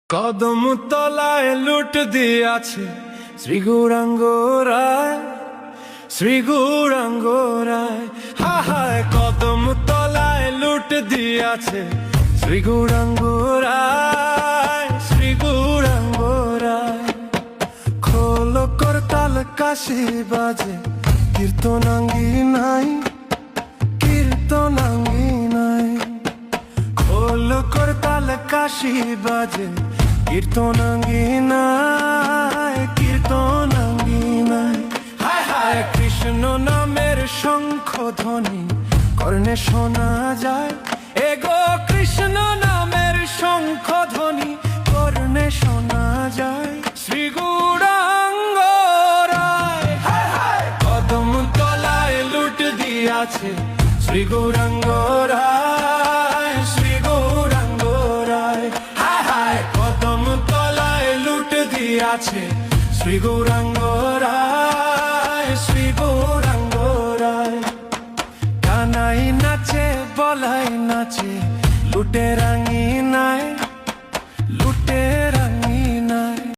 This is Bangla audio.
কদম তলায় লুট দিয়াছে শ্রী গৌরাঙ্গ রায়, শ্রী গৌরাঙ্গ রায়। হায় কদম তলায় লুট দিয়াছে শ্রী গৌরাঙ্গ রায়, শ্রী গৌরাঙ্গ রায়। খোল করতাল কাশি বাজে কীর্তনাঙ্গী নাই, কীর্তনাঙ্গী নাই। খোল করতাল কাশি বাজে কীর্তনাঙ্গী নাই, কীর্তনাঙ্গী নাই। হায় হায় কৃষ্ণ নামের শঙ্খ ধ্বনি কর্ণে শোনা যায়, এগো কৃষ্ণ নামের শঙ্খ ধ্বনি কর্ণে শোনা যায়। শ্রী গৌরাঙ্গ রায়, হায় হায় কদম তলায় লুট দিয়াছে শ্রী গৌরাঙ্গ রায়, শ্রী গৌরাঙ্গ রায়। হায় হায় কদম তলায় লুট দিয়াছে শ্রী গৌরাঙ্গ রায়, শ্রী গৌরাঙ্গ রায়। কানাই নাচে বলাই নাচে লুটে রাঙি নাই।